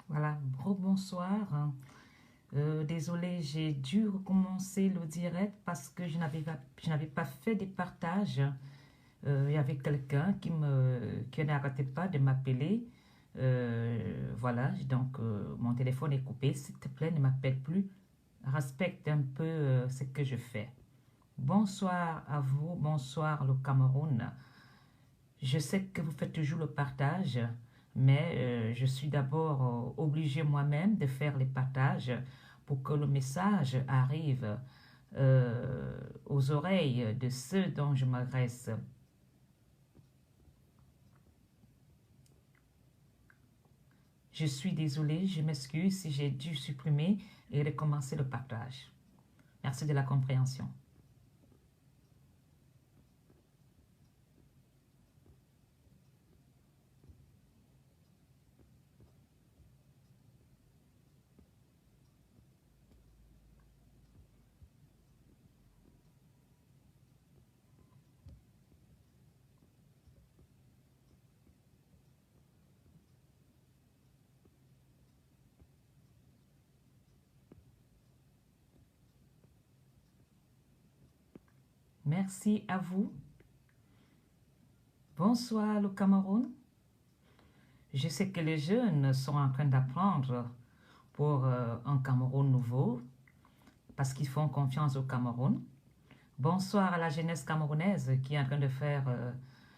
Voilà, bonsoir. Désolée, j'ai dû recommencer le direct parce que je n'avais pas fait des partages. Il y avait quelqu'un qui n'arrêtait pas de m'appeler. Voilà, donc mon téléphone est coupé. S'il te plaît, ne m'appelle plus. Respecte un peu ce que je fais. Bonsoir à vous, bonsoir le Cameroun. Je sais que vous faites toujours le partage, mais je suis d'abord obligée moi-même de faire les partages pour que le message arrive aux oreilles de ceux dont je m'adresse. Je suis désolée, je m'excuse si j'ai dû supprimer et recommencer le partage. Merci de la compréhension. Merci à vous. Bonsoir le Cameroun. Je sais que les jeunes sont en train d'apprendre pour un Cameroun nouveau parce qu'ils font confiance au Cameroun. Bonsoir à la jeunesse camerounaise qui est en train de faire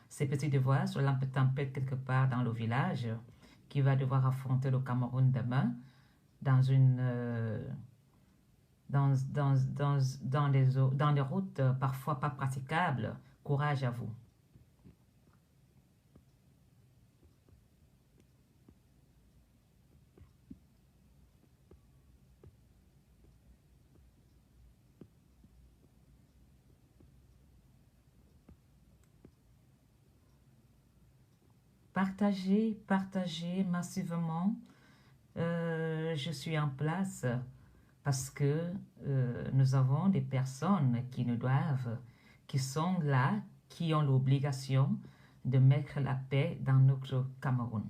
ses petits devoirs sur la tempête quelque part dans le village, qui va devoir affronter le Cameroun demain dans dans des routes parfois pas praticables. Courage à vous. Partagez, partagez massivement. Je suis en place parce que nous avons des personnes qui sont là, qui ont l'obligation de mettre la paix dans notre Cameroun.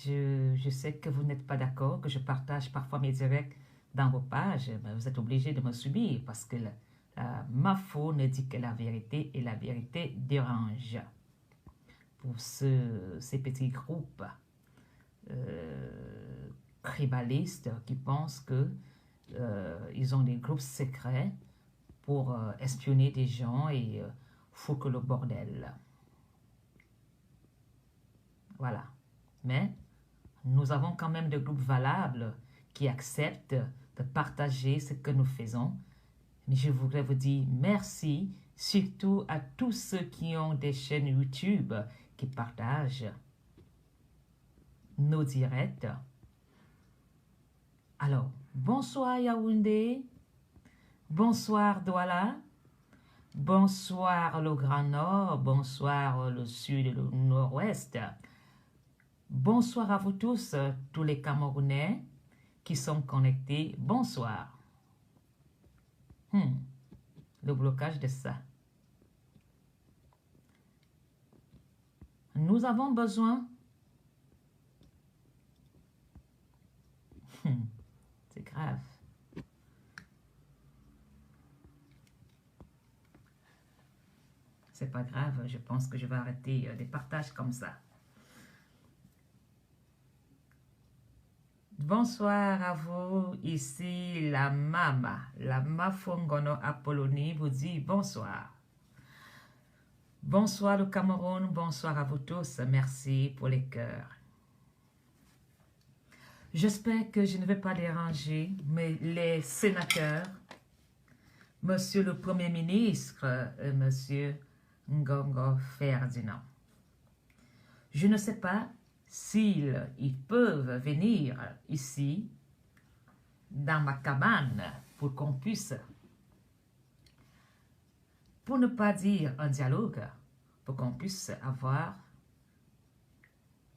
Je sais que vous n'êtes pas d'accord, que je partage parfois mes directs dans vos pages, mais vous êtes obligé de me subir parce que ma faune dit que la vérité et la vérité dérange. Pour ces petits groupes tribalistes qui pensent que ils ont des groupes secrets pour espionner des gens et foutre le bordel. Voilà. Mais nous avons quand même des groupes valables qui acceptent de partager ce que nous faisons. Mais je voudrais vous dire merci, surtout à tous ceux qui ont des chaînes YouTube qui partagent nos directs. Alors, bonsoir Yaoundé, bonsoir Douala, bonsoir le Grand Nord, bonsoir le Sud et le Nord-Ouest. Bonsoir à vous tous, tous les Camerounais qui sont connectés. Bonsoir. Le blocage de ça. Nous avons besoin. C'est grave. C'est pas grave, je pense que je vais arrêter des partages comme ça. Bonsoir à vous, ici la Mafongono Apollonie vous dit bonsoir. Bonsoir le Cameroun, bonsoir à vous tous, merci pour les cœurs. J'espère que je ne vais pas déranger mais les sénateurs, Monsieur le Premier ministre, Monsieur Ngongo Ferdinand. Je ne sais pas s'ils peuvent venir ici, dans ma cabane, pour qu'on puisse, pour ne pas dire un dialogue, pour qu'on puisse avoir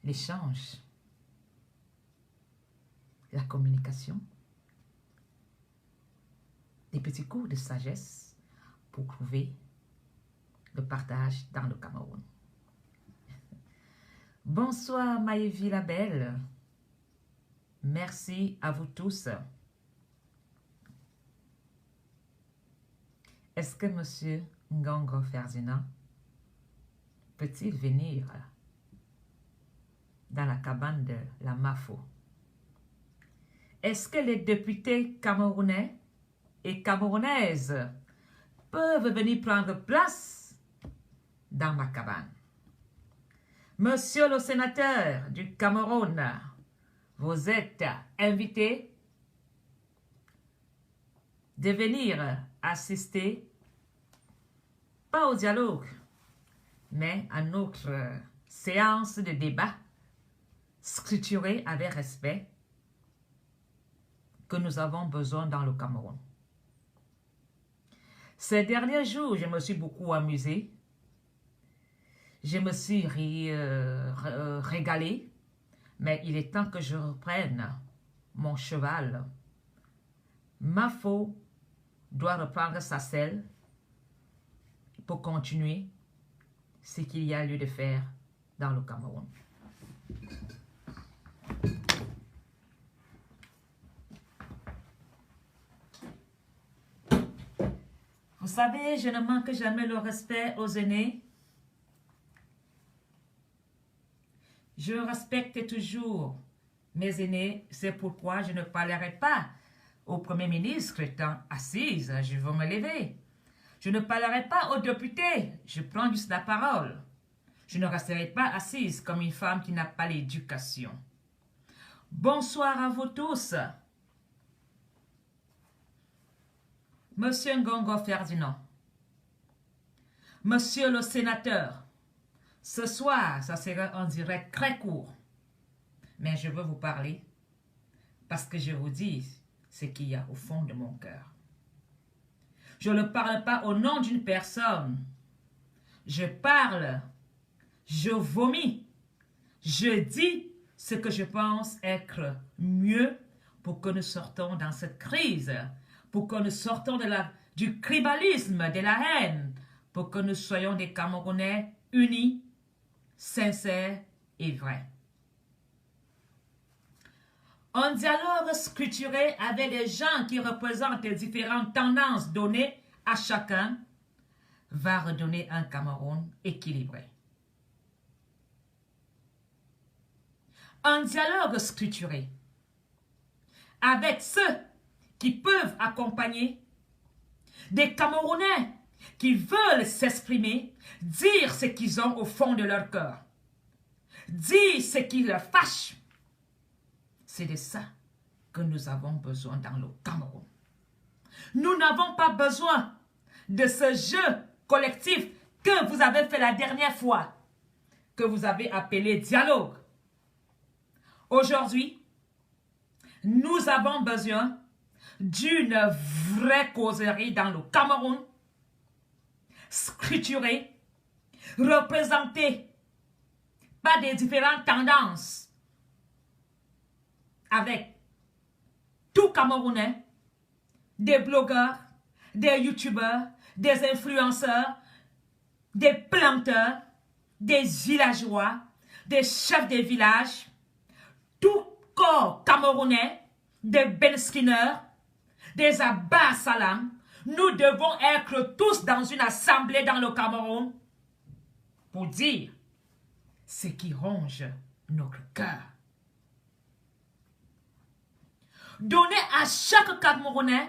l'échange, la communication, des petits cours de sagesse pour trouver le partage dans le Cameroun. Bonsoir Maëvi la belle. Merci à vous tous. Est-ce que Monsieur Ngongo Ferdinand peut-il venir dans la cabane de la Mafo? Est-ce que les députés camerounais et camerounaises peuvent venir prendre place dans ma cabane? Monsieur le sénateur du Cameroun, vous êtes invité de venir assister, pas au dialogue, mais à notre séance de débat structurée avec respect que nous avons besoin dans le Cameroun. Ces derniers jours, je me suis beaucoup amusée. Je me suis régalée, mais il est temps que je reprenne mon cheval. Mafo doit reprendre sa selle pour continuer ce qu'il y a lieu de faire dans le Cameroun. Vous savez, je ne manque jamais le respect aux aînés. Je respecte toujours mes aînés. C'est pourquoi je ne parlerai pas au Premier ministre étant assise. Je vais me lever. Je ne parlerai pas aux députés. Je prends juste la parole. Je ne resterai pas assise comme une femme qui n'a pas l'éducation. Bonsoir à vous tous. Monsieur Ngongo Ferdinand, Monsieur le sénateur, ce soir, ça sera en direct très court, mais je veux vous parler parce que je vous dis ce qu'il y a au fond de mon cœur. Je ne parle pas au nom d'une personne, je parle, je vomis, je dis ce que je pense être mieux pour que nous sortons dans cette crise, pour que nous sortons du tribalisme, de la haine, pour que nous soyons des Camerounais unis, sincères et vrais. Un dialogue structuré avec des gens qui représentent les différentes tendances données à chacun va redonner un Cameroun équilibré. Un dialogue structuré avec ceux qui peuvent accompagner des Camerounais qui veulent s'exprimer, dire ce qu'ils ont au fond de leur cœur, dire ce qui leur fâche. C'est de ça que nous avons besoin dans le Cameroun. Nous n'avons pas besoin de ce jeu collectif que vous avez fait la dernière fois, que vous avez appelé dialogue. Aujourd'hui, nous avons besoin d'une vraie causerie dans le Cameroun, structurée, représentée par des différentes tendances, avec tout Camerounais, des blogueurs, des youtubeurs, des influenceurs, des planteurs, des villageois, des chefs de village, tout corps camerounais, des Ben Skinner, des Abba Salam. Nous devons être tous dans une assemblée dans le Cameroun pour dire ce qui ronge notre cœur. Donner à chaque Camerounais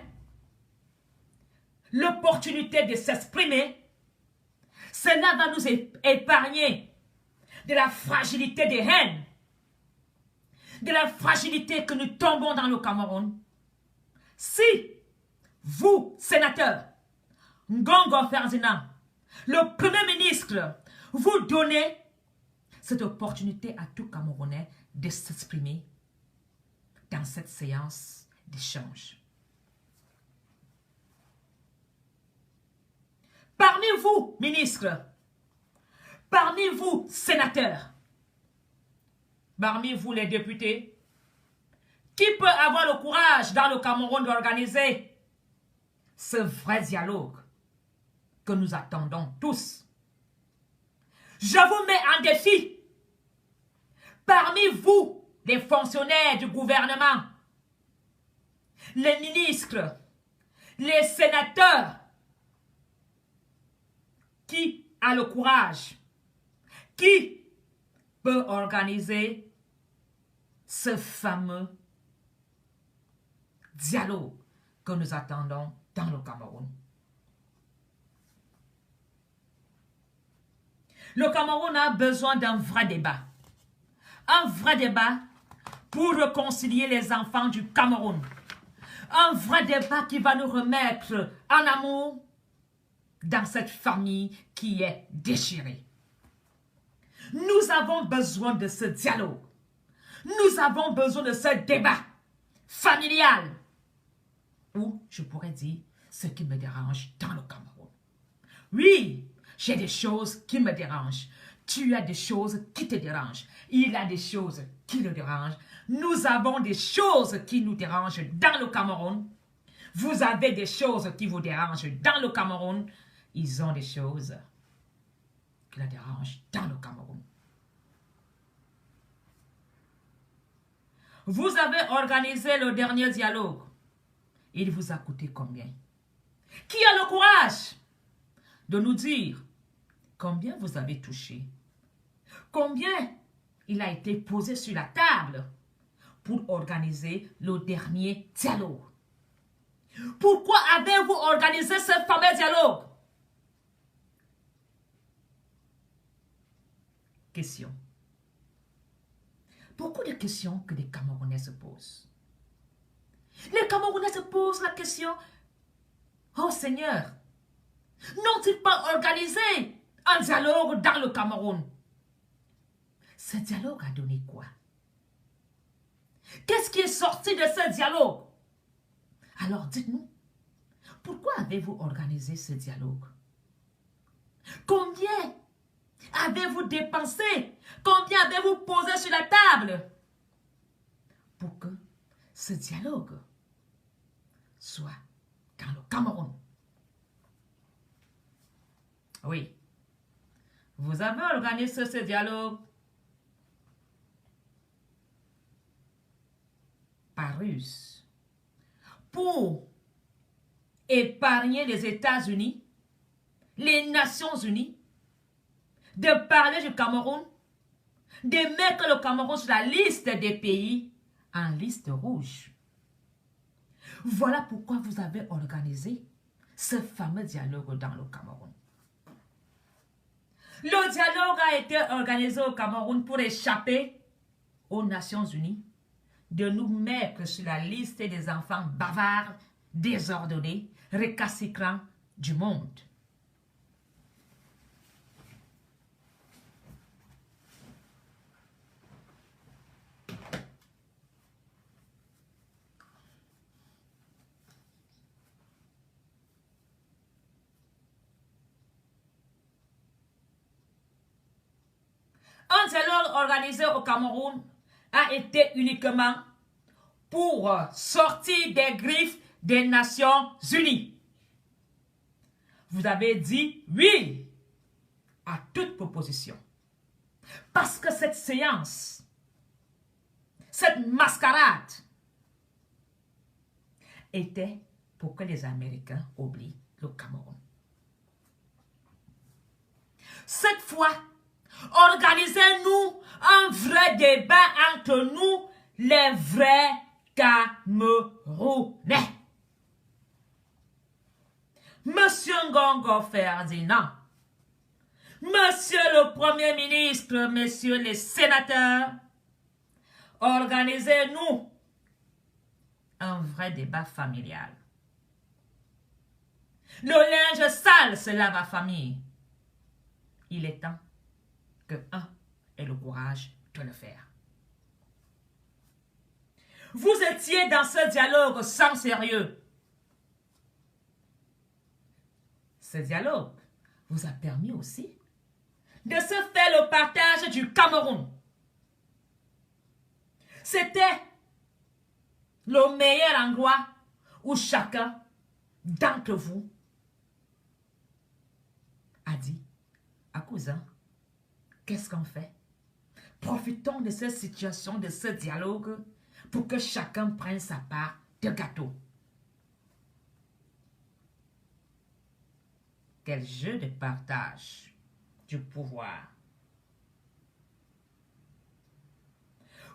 l'opportunité de s'exprimer, cela va nous épargner de la fragilité des haines, de la fragilité que nous tombons dans le Cameroun. Si vous, sénateur Ngongo Ferdinand, le Premier ministre, vous donnez cette opportunité à tout Camerounais de s'exprimer dans cette séance d'échange. Parmi vous, ministres, Parmi vous, sénateurs, parmi vous, les députés, qui peut avoir le courage dans le Cameroun d'organiser ce vrai dialogue que nous attendons tous? Je vous mets en défi. Parmi vous, les fonctionnaires du gouvernement, les ministres, les sénateurs, qui a le courage, qui peut organiser ce fameux dialogue que nous attendons dans le Cameroun? Le Cameroun a besoin d'un vrai débat. Un vrai débat pour réconcilier les enfants du Cameroun. Un vrai débat qui va nous remettre en amour dans cette famille qui est déchirée. Nous avons besoin de ce dialogue. Nous avons besoin de ce débat familial. Ou, je pourrais dire, ce qui me dérange dans le Cameroun. Oui, j'ai des choses qui me dérangent. Tu as des choses qui te dérangent. Il a des choses qui le dérangent. Nous avons des choses qui nous dérangent dans le Cameroun. Vous avez des choses qui vous dérangent dans le Cameroun. Ils ont des choses qui la dérangent dans le Cameroun. Vous avez organisé le dernier dialogue. Il vous a coûté combien? Qui a le courage de nous dire combien vous avez touché? Combien il a été posé sur la table pour organiser le dernier dialogue? Pourquoi avez-vous organisé ce fameux dialogue? Question. Beaucoup de questions que les Camerounais se posent. Les Camerounais se posent la question, oh Seigneur, n'ont-ils pas organisé un dialogue dans le Cameroun? Ce dialogue a donné quoi? Qu'est-ce qui est sorti de ce dialogue? Alors dites-nous, pourquoi avez-vous organisé ce dialogue? Combien avez-vous dépensé? Combien avez-vous posé sur la table pour que ce dialogue soit dans le Cameroun? Oui, vous avez organisé ce dialogue par ruse pour épargner les États-Unis, les Nations Unies, de parler du Cameroun, de mettre le Cameroun sur la liste des pays en liste rouge. Voilà pourquoi vous avez organisé ce fameux dialogue dans le Cameroun. Le dialogue a été organisé au Cameroun pour échapper aux Nations Unies, de nous mettre sur la liste des enfants bavards, désordonnés, récalcitrants du monde. Un dialogue organisé au Cameroun a été uniquement pour sortir des griffes des Nations Unies. Vous avez dit oui à toute proposition. Parce que cette séance, cette mascarade, était pour que les Américains oublient le Cameroun. Cette fois, organisez-nous un vrai débat entre nous, les vrais Camerounais. Monsieur Ngongo Ferdinand, Monsieur le Premier ministre, Messieurs les sénateurs, organisez-nous un vrai débat familial. Le linge sale se lave à famille. Il est temps que un ait le courage de le faire. Vous étiez dans ce dialogue sans sérieux. Ce dialogue vous a permis aussi de se faire le partage du Cameroun. C'était le meilleur endroit où chacun d'entre vous a dit à cousin, qu'est-ce qu'on fait? Profitons de cette situation, de ce dialogue, pour que chacun prenne sa part de gâteau. Quel jeu de partage du pouvoir.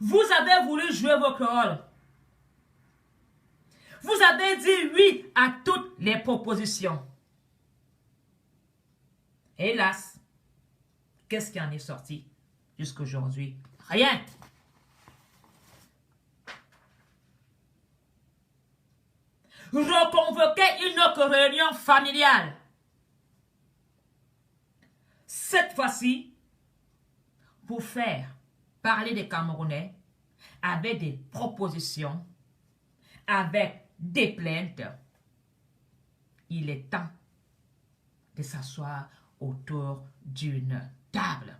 Vous avez voulu jouer votre rôle. Vous avez dit oui à toutes les propositions. Hélas, qu'est-ce qui en est sorti jusqu'à aujourd'hui? Rien. Reconvoquer une autre réunion familiale. Cette fois-ci, pour faire parler des Camerounais avec des propositions, avec des plaintes, il est temps de s'asseoir autour d'une table.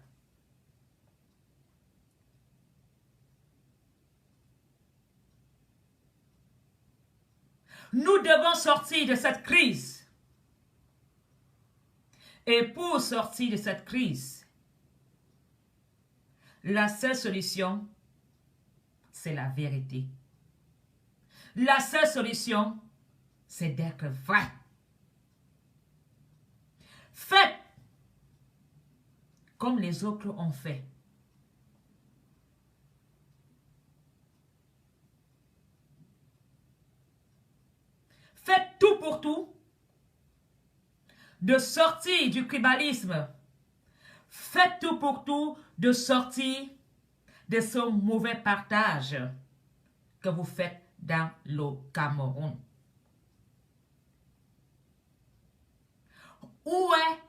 Nous devons sortir de cette crise. Et pour sortir de cette crise, la seule solution, c'est la vérité. La seule solution, c'est d'être vrai. Faites comme les autres ont fait. Faites tout pour tout de sortir du tribalisme. Faites tout pour tout de sortir de ce mauvais partage que vous faites dans le Cameroun. Où est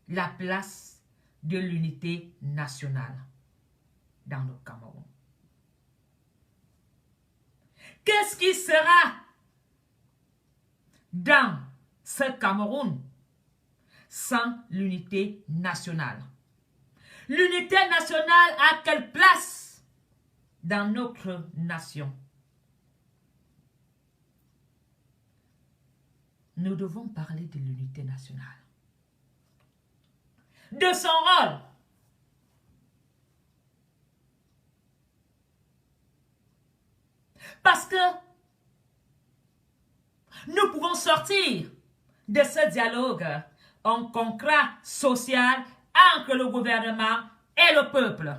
la place de l'unité nationale dans le Cameroun? Qu'est-ce qui sera dans ce Cameroun sans l'unité nationale? L'unité nationale a quelle place dans notre nation? Nous devons parler de l'unité nationale, de son rôle. Parce que nous pouvons sortir de ce dialogue en contrat social entre le gouvernement et le peuple.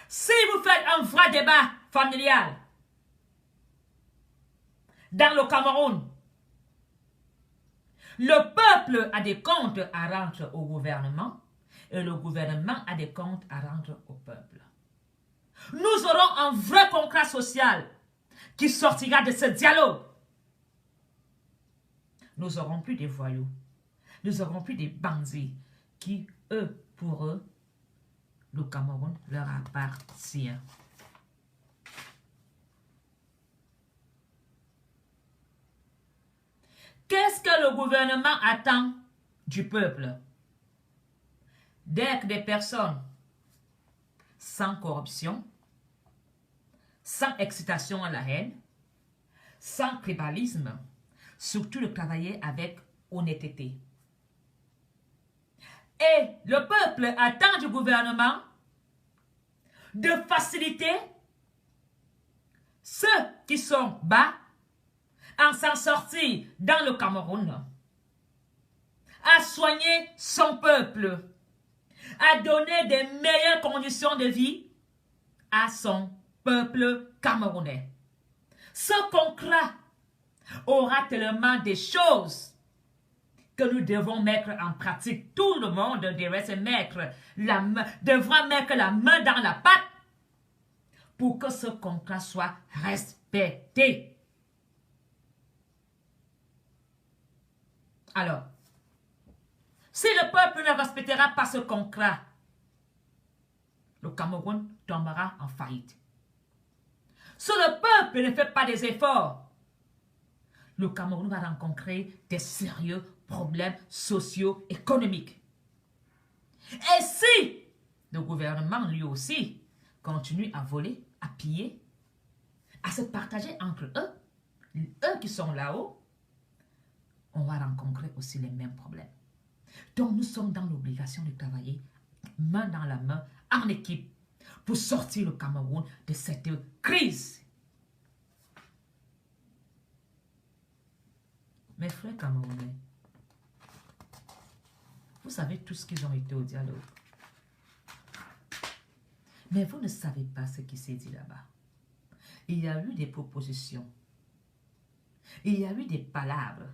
Si vous faites un vrai débat familial dans le Cameroun, le peuple a des comptes à rendre au gouvernement et le gouvernement a des comptes à rendre au peuple. Nous aurons un vrai contrat social qui sortira de ce dialogue. Nous n'aurons plus des voyous. Nous n'aurons plus des bandits qui, eux, pour eux, le Cameroun leur appartient. Qu'est-ce que le gouvernement attend du peuple? D'être des personnes sans corruption, sans excitation à la haine, sans tribalisme, surtout de travailler avec honnêteté. Et le peuple attend du gouvernement de faciliter ceux qui sont bas en s'en sortir dans le Cameroun, à soigner son peuple, à donner des meilleures conditions de vie à son peuple camerounais. Ce contrat aura tellement de choses que nous devons mettre en pratique. Tout le monde devrait devra mettre la main dans la pâte pour que ce contrat soit respecté. Alors, si le peuple ne respectera pas ce contrat, le Cameroun tombera en faillite. Si le peuple ne fait pas des efforts, le Cameroun va rencontrer des sérieux problèmes socio-économiques. Et si le gouvernement, lui aussi, continue à voler, à piller, à se partager entre eux qui sont là-haut, on va rencontrer aussi les mêmes problèmes. Donc, nous sommes dans l'obligation de travailler main dans la main, en équipe, pour sortir le Cameroun de cette crise. Mes frères camerounais, vous savez tous qu'ils ont été au dialogue. Mais vous ne savez pas ce qui s'est dit là-bas. Il y a eu des propositions. Il y a eu des palabres.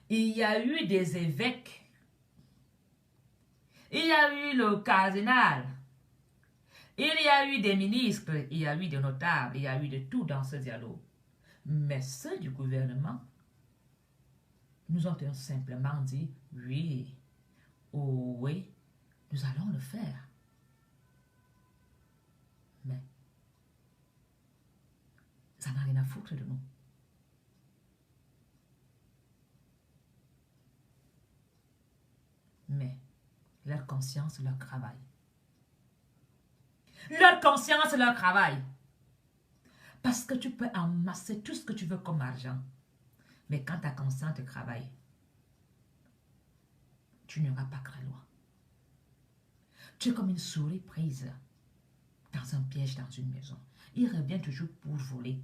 Il y a eu des évêques. Il y a eu le cardinal. Il y a eu des ministres. Il y a eu des notables. Il y a eu de tout dans ce dialogue. Mais ceux du gouvernement nous ont simplement dit, oui, oh oui, nous allons le faire. Mais ça n'a rien à foutre de nous. Mais leur conscience leur travaille. Leur conscience leur travaille. Parce que tu peux amasser tout ce que tu veux comme argent. Mais quand ta conscience te travaille, tu n'iras pas très loin. Tu es comme une souris prise dans un piège dans une maison. Il revient toujours pour voler.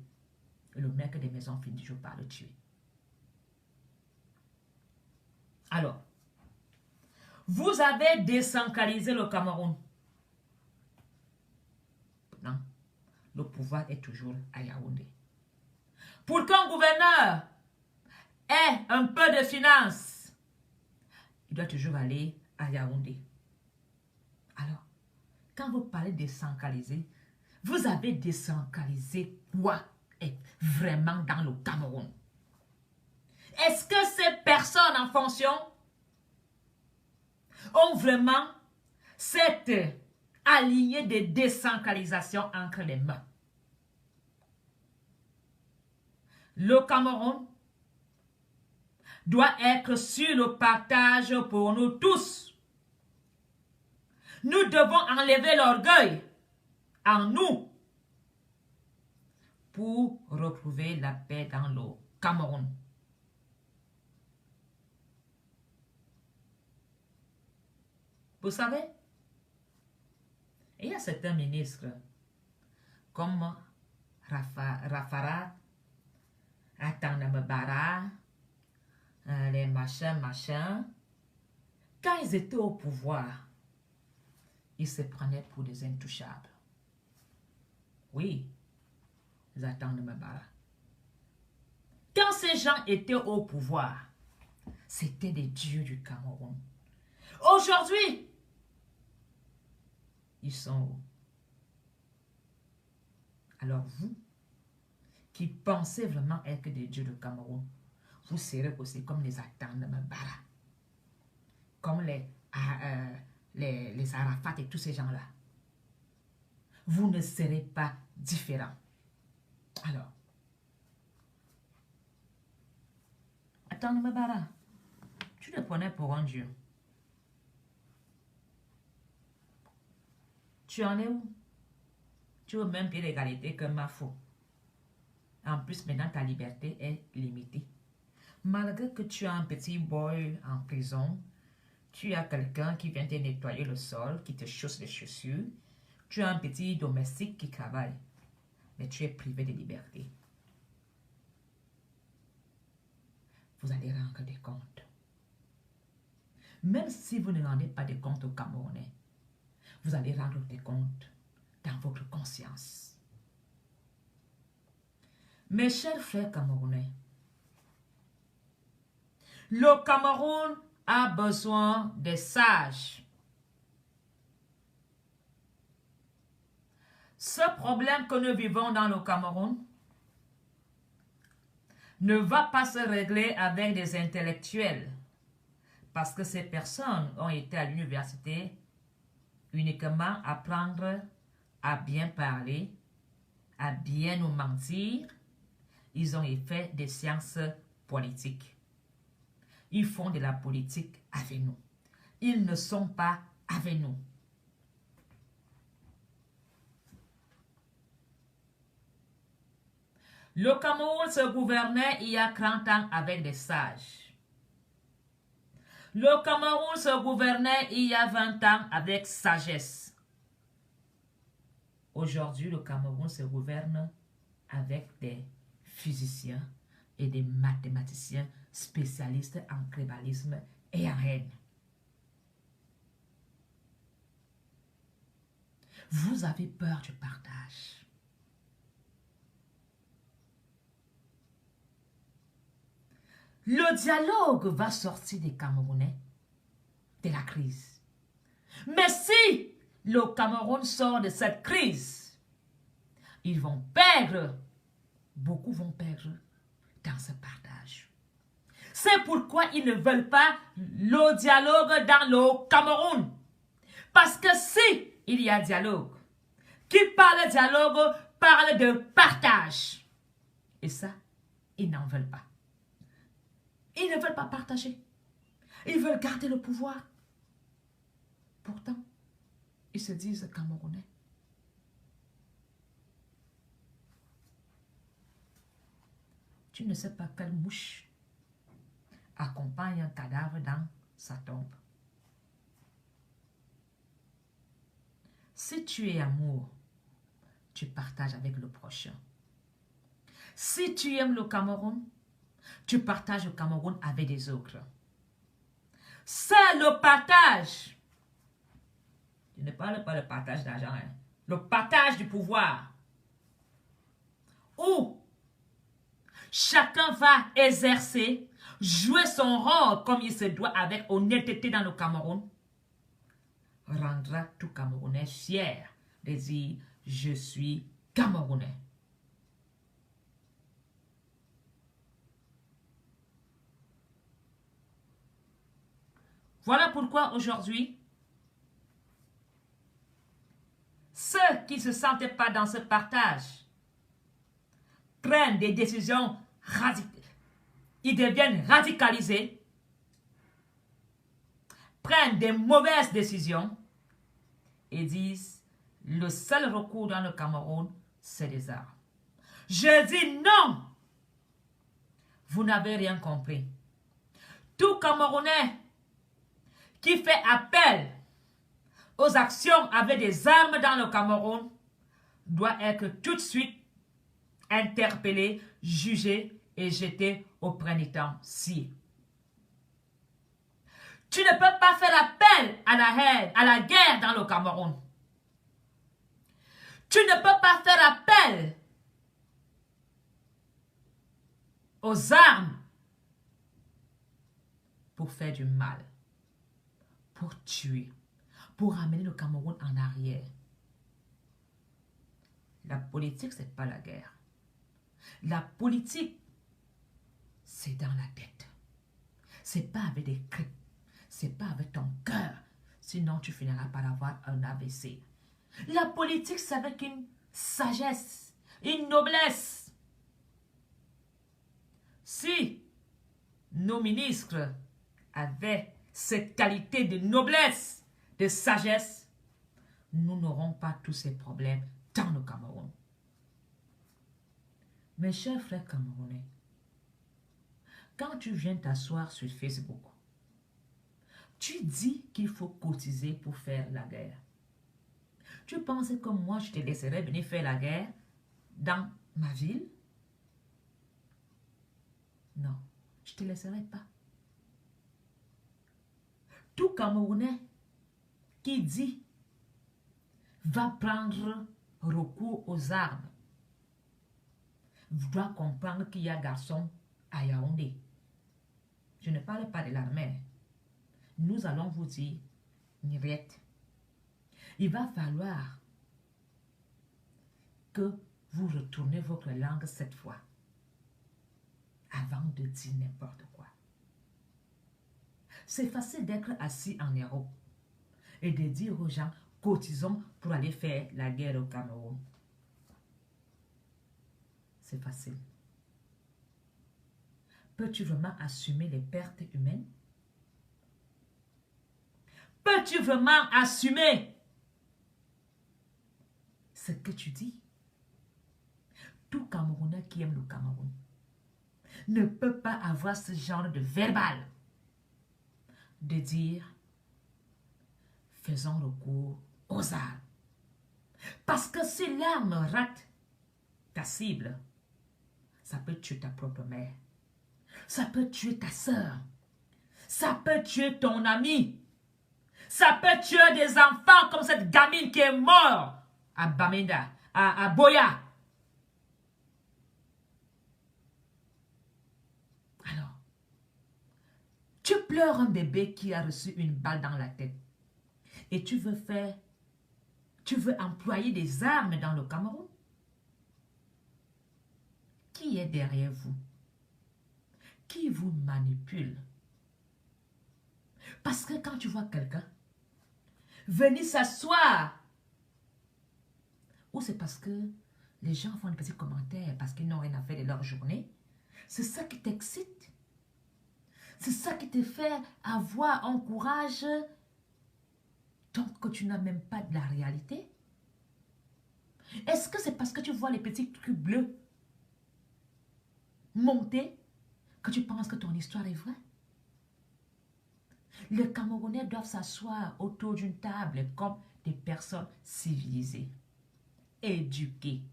Et le maître des maisons finit toujours par le tuer. Alors, vous avez décentralisé le Cameroun. Non, le pouvoir est toujours à Yaoundé. Pour qu'un gouverneur ait un peu de finances, il doit toujours aller à Yaoundé. Alors, quand vous parlez de décentraliser, vous avez décentralisé quoi est vraiment dans le Cameroun? Est-ce que ces personnes en fonction ont vraiment cette alignée de décentralisation entre les mains? Le Cameroun doit être sur le partage pour nous tous. Nous devons enlever l'orgueil en nous pour retrouver la paix dans le Cameroun. Vous savez, il y a certains ministres comme Rafara, Atanamabara, les machins, quand ils étaient au pouvoir, ils se prenaient pour des intouchables. Oui, ils Atanamabara. Quand ces gens étaient au pouvoir, c'était des dieux du Cameroun. Aujourd'hui, ils sont où? Alors vous, qui pensez vraiment être des dieux du Cameroun, vous serez aussi comme les Atanamabara, comme les Arafat et tous ces gens-là. Vous ne serez pas différents. Alors, Atanamabara, tu le prenais pour un dieu. Tu en es où? Tu veux même pied d'égalité que Mafo. En plus, maintenant, ta liberté est limitée. Malgré que tu as un petit boy en prison, tu as quelqu'un qui vient te nettoyer le sol, qui te chausse les chaussures, tu as un petit domestique qui travaille, mais tu es privé de liberté. Vous allez rendre des comptes. Même si vous ne rendez pas des comptes aux Camerounais, vous allez rendre des comptes dans votre conscience. Mes chers frères camerounais, le Cameroun a besoin des sages. Ce problème que nous vivons dans le Cameroun ne va pas se régler avec des intellectuels, parce que ces personnes ont été à l'université uniquement apprendre à bien parler, à bien nous mentir ils ont fait des sciences politiques. Ils font de la politique avec nous. Ils ne sont pas avec nous. Le Cameroun se gouvernait il y a 30 ans avec des sages. Le Cameroun se gouvernait il y a 20 ans avec sagesse. Aujourd'hui, le Cameroun se gouverne avec des physiciens et des mathématiciens spécialistes en tribalisme et en haine. Vous avez peur du partage. Le dialogue va sortir des Camerounais de la crise. Mais si le Cameroun sort de cette crise, ils vont perdre, beaucoup vont perdre dans ce partage. C'est pourquoi ils ne veulent pas le dialogue dans le Cameroun. Parce que si il y a dialogue, qui parle de dialogue parle de partage. Et ça, ils n'en veulent pas. Ils ne veulent pas partager. Ils veulent garder le pouvoir. Pourtant, ils se disent Camerounais. Tu ne sais pas quelle mouche accompagne un cadavre dans sa tombe. Si tu es amour, tu partages avec le prochain. Si tu aimes le Cameroun, tu partages le Cameroun avec des autres. C'est le partage. Je ne parle pas de partage d'argent, hein. Le partage du pouvoir. Où chacun va exercer, jouer son rôle comme il se doit avec honnêteté dans le Cameroun, rendra tout Camerounais fier de dire « Je suis Camerounais ». Voilà pourquoi aujourd'hui, ceux qui ne se sentaient pas dans ce partage prennent des décisions radicales. Ils deviennent radicalisés, prennent des mauvaises décisions et disent le seul recours dans le Cameroun, c'est les armes. Je dis non, vous n'avez rien compris. Tout Camerounais qui fait appel aux actions avec des armes dans le Cameroun doit être tout de suite interpellé, jugé et jeté au pénitencier. Tu ne peux pas faire appel à la haine, à la guerre dans le Cameroun. Tu ne peux pas faire appel aux armes pour faire du mal, pour tuer, pour amener le Cameroun en arrière. La politique, ce n'est pas la guerre. La politique, c'est dans la tête. Ce n'est pas avec des cris. Ce n'est pas avec ton cœur. Sinon, tu finiras par avoir un AVC. La politique, c'est avec une sagesse, une noblesse. Si nos ministres avaient cette qualité de noblesse, de sagesse, nous n'aurons pas tous ces problèmes dans le Cameroun. Mes chers frères camerounais, quand tu viens t'asseoir sur Facebook, tu dis qu'il faut cotiser pour faire la guerre. Tu penses que moi, je te laisserai venir faire la guerre dans ma ville? Non, je ne te laisserai pas. Tout Camerounais qui dit va prendre recours aux armes doit comprendre qu'il y a garçon à Yaoundé. Je ne parle pas de l'armée. Nous allons vous dire, Nyriette, il va falloir que vous retournez votre langue cette fois avant de dire n'importe quoi. C'est facile d'être assis en Europe et de dire aux gens, cotisons pour aller faire la guerre au Cameroun. C'est facile. peux-tu vraiment assumer les pertes humaines? Peux-tu vraiment assumer ce que tu dis? Tout Camerounais qui aime le Cameroun ne peut pas avoir ce genre de verbal de dire faisons recours aux armes. Parce que si l'arme rate ta cible, ça peut tuer ta propre mère. Ça peut tuer ta soeur. Ça peut tuer ton ami. Ça peut tuer des enfants comme cette gamine qui est morte à Bamenda, à Boya. Alors, tu pleures un bébé qui a reçu une balle dans la tête et tu veux employer des armes dans le Cameroun? Qui est derrière vous? Qui vous manipule? Parce que quand tu vois quelqu'un venir s'asseoir, ou c'est parce que les gens font des petits commentaires parce qu'ils n'ont rien à faire de leur journée, c'est ça qui t'excite. C'est ça qui te fait avoir un courage donc que tu n'as même pas de la réalité. Est-ce que c'est parce que tu vois les petits trucs bleus monter que tu penses que ton histoire est vraie? Les Camerounais doivent s'asseoir autour d'une table comme des personnes civilisées, éduquées.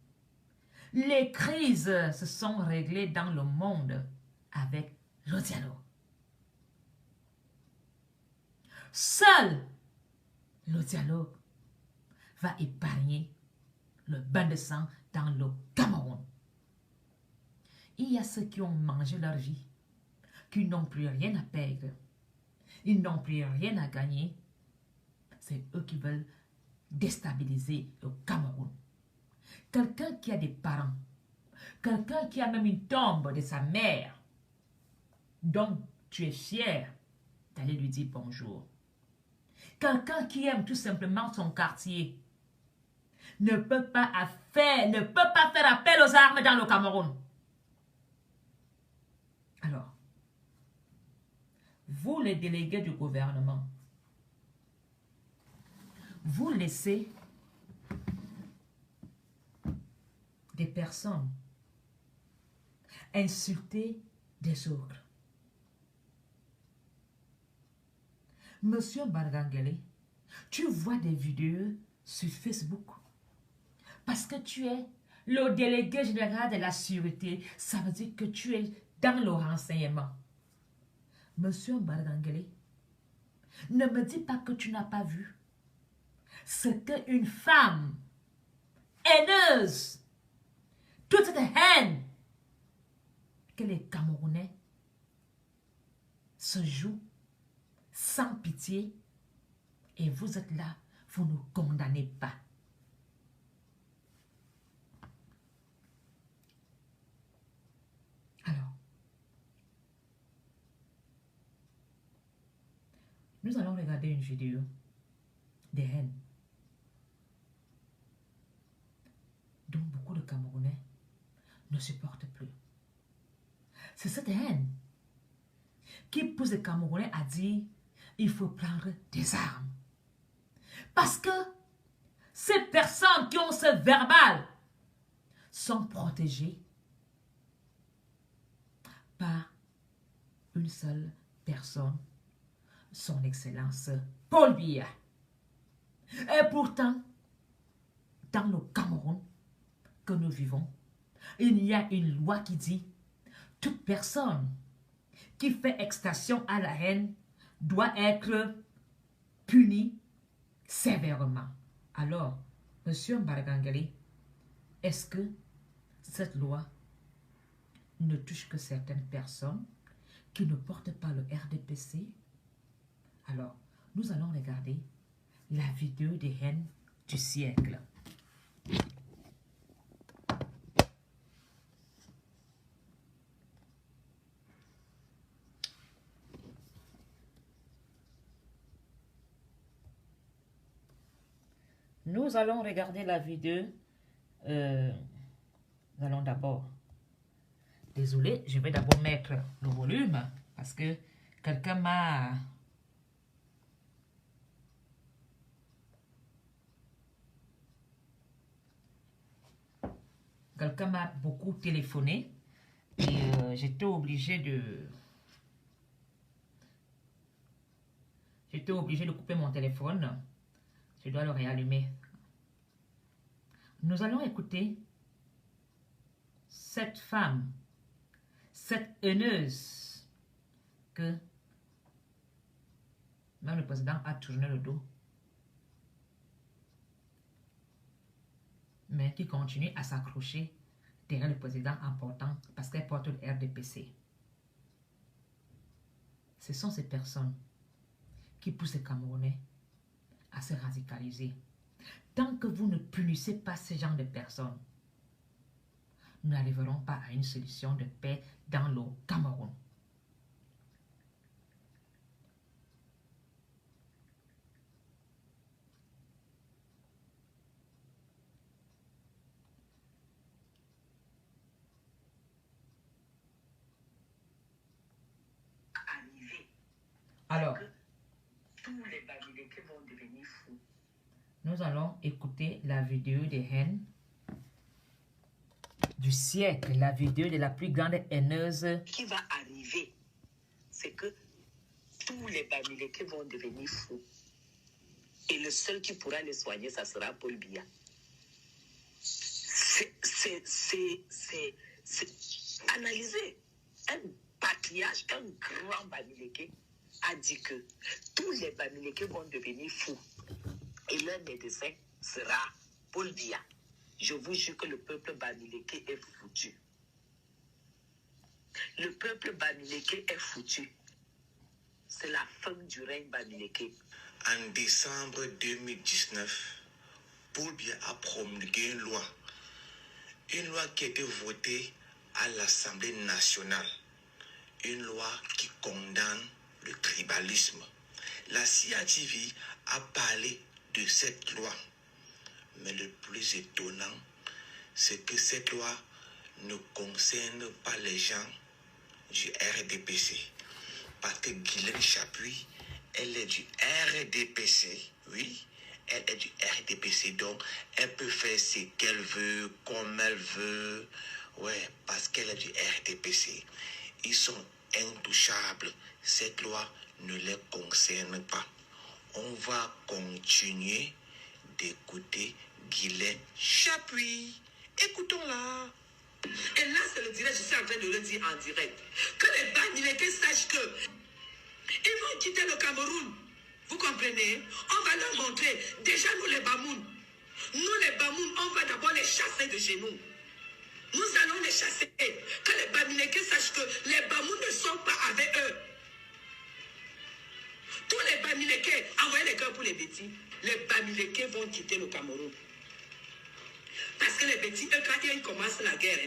Les crises se sont réglées dans le monde avec le dialogue. Seul le dialogue va épargner le bain de sang dans le Cameroun. Il y a ceux qui ont mangé leur vie, qui n'ont plus rien à perdre. Ils n'ont plus rien à gagner. C'est eux qui veulent déstabiliser le Cameroun. Quelqu'un qui a des parents, quelqu'un qui a même une tombe de sa mère, dont tu es fier d'aller lui dire bonjour. Quelqu'un qui aime tout simplement son quartier ne peut pas faire appel aux armes dans le Cameroun. Alors, vous les délégués du gouvernement, vous laissez des personnes insulter des autres. Monsieur Bargangele, tu vois des vidéos sur Facebook parce que tu es le délégué général de la sûreté. Ça veut dire que tu es dans le renseignement. Monsieur Bargangele, ne me dis pas que tu n'as pas vu ce qu'une femme haineuse, toute cette haine que les Camerounais se jouent sans pitié, et vous êtes là, vous ne condamnez pas. Alors, nous allons regarder une vidéo de haine dont beaucoup de Camerounais ne supportent plus. C'est cette haine qui pousse les Camerounais à dire il faut prendre des armes. Parce que ces personnes qui ont ce verbal sont protégées par une seule personne, son Excellence Paul Biya. Et pourtant, dans le Cameroun que nous vivons, il y a une loi qui dit toute personne qui fait extension à la haine doit être punie sévèrement. Alors, Monsieur Bargangele, est-ce que cette loi ne touche que certaines personnes qui ne portent pas le RDPC? Alors, nous allons regarder la vidéo des haines du siècle. Nous allons regarder la vidéo. Nous allons d'abord Désolé, je vais d'abord mettre le volume parce que quelqu'un m'a... Quelqu'un m'a beaucoup téléphoné et j'étais obligée de... J'étais obligée de couper mon téléphone. Je dois le réallumer. Nous allons écouter cette femme, cette haineuse que même le président a tourné le dos, mais qui continue à s'accrocher derrière le président important parce qu'elle porte le RDPC. Ce sont ces personnes qui poussent les Camerounais à se radicaliser. Tant que vous ne punissez pas ce genre de personnes, nous n'arriverons pas à une solution de paix dans le Cameroun. Alors, tous les Bamileke vont devenir fous. Nous allons écouter la vidéo de haine du siècle, la vidéo de la plus grande haineuse. Qui va arriver, c'est que tous les Bamileke vont devenir fous. Et le seul qui pourra les soigner, ça sera Paul Biya. C'est analyser. Un patriarche, un grand Bamileke a dit que tous les Bamileke vont devenir fous. Et leur médecin sera Paul Biya. Je vous jure que le peuple Bamileke est foutu. Le peuple Bamileke est foutu. C'est la fin du règne Bamileke. En décembre 2019, Paul Biya a promulgué une loi qui a été votée à l'Assemblée nationale. Une loi qui condamne le tribalisme. La CIATV a parlé de cette loi. Mais le plus étonnant, c'est que cette loi ne concerne pas les gens du RDPC. Parce que Guylaine Chapuis, elle est du RDPC. Oui, elle est du RDPC. Donc, elle peut faire ce qu'elle veut, comme elle veut. Ouais, parce qu'elle est du RDPC. Ils sont intouchables. Cette loi ne les concerne pas. On va continuer d'écouter Guylaine Chapuis. Écoutons-la. Et là, c'est le direct, je suis en train de le dire en direct. Que les Bamileke sachent que ils vont quitter le Cameroun. Vous comprenez? On va leur montrer. Déjà, nous les Bamoun. Nous les Bamoun, on va d'abord les chasser de chez nous. Nous allons les chasser. Que les Bamileke sachent que les Bamoun ne sont pas avec eux. Tous les Bamileke, envoyez les cœurs pour les bêtis. Les Bamileke vont quitter le Cameroun. Parce que les bêtis, eux, quand ils commencent la guerre,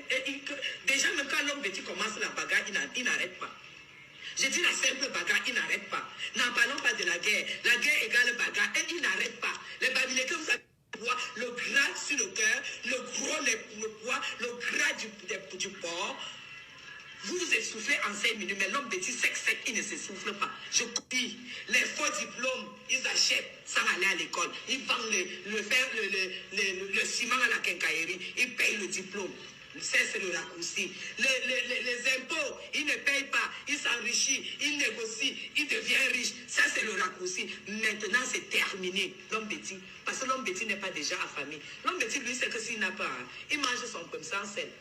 déjà même quand l'homme bêtis commence la bagarre, il n'arrête pas. Je dis la simple bagarre, il n'arrête pas. N'en parlons pas de la guerre. La guerre égale bagarre et il n'arrête pas. Les Bamileke, vous savez, le gras sur le cœur, le gros, le poids, le gras du porc. Vous vous essoufflez en 5 minutes, mais l'homme bêtis sec, il ne s'essouffle pas. Je copie. Les faux diplômes, ils achètent sans aller à l'école. Ils vendent le ciment à la quincaillerie. Ils payent le diplôme. C'est le raccourci. Les impôts, ils ne payent pas. Ils s'enrichissent, ils négocient, ils deviennent riches. Ça, c'est le raccourci. Maintenant, c'est terminé. L'homme bêtis. Parce que l'homme bêtis n'est pas déjà affamé. L'homme bêtis, lui, c'est que s'il n'a pas, il mange son comme ça en sel.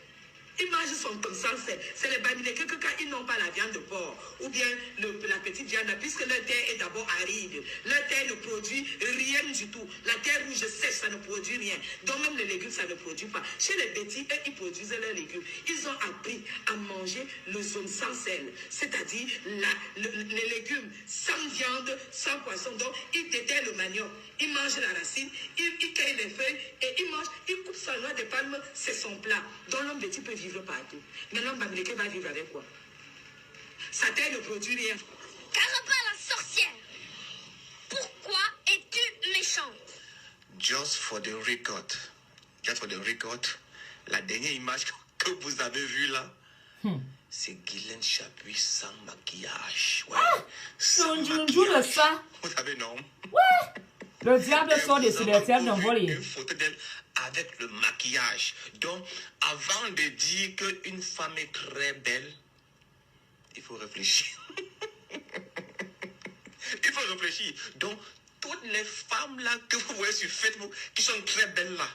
Ils mangent son comme ça, c'est les Bamileke que quand ils n'ont pas la viande de porc ou bien la petite viande, puisque leur terre est d'abord aride, leur terre ne produit rien du tout. La terre rouge sèche, ça ne produit rien. Donc même les légumes, ça ne produit pas. Chez les bêtis, eux, ils produisent leurs légumes. Ils ont appris à manger le zone sans sel, c'est-à-dire les légumes sans viande, sans poisson. Donc ils déterrent le manioc, ils mangent la racine, ils cueillent les feuilles et ils mangent, ils coupent sa noix de palme, c'est son plat. Donc l'homme bêtis peut vivre partout. Mais l'homme Bamileke va vivre avec quoi? Sa terre ne produit rien. Carapa la sorcière, pourquoi es-tu méchante? Just for the record, la dernière image que vous avez vue là, C'est Guylaine Chapuis sans maquillage. Ouais. Sans maquillage. Ça. Vous savez, non? Ouais. Le diable sort de célestial d'envoler. Une photo d'elle avec le maquillage. Donc, avant de dire qu'une femme est très belle, il faut réfléchir. Il faut réfléchir. Donc, toutes les femmes là que vous voyez sur Facebook qui sont très belles là,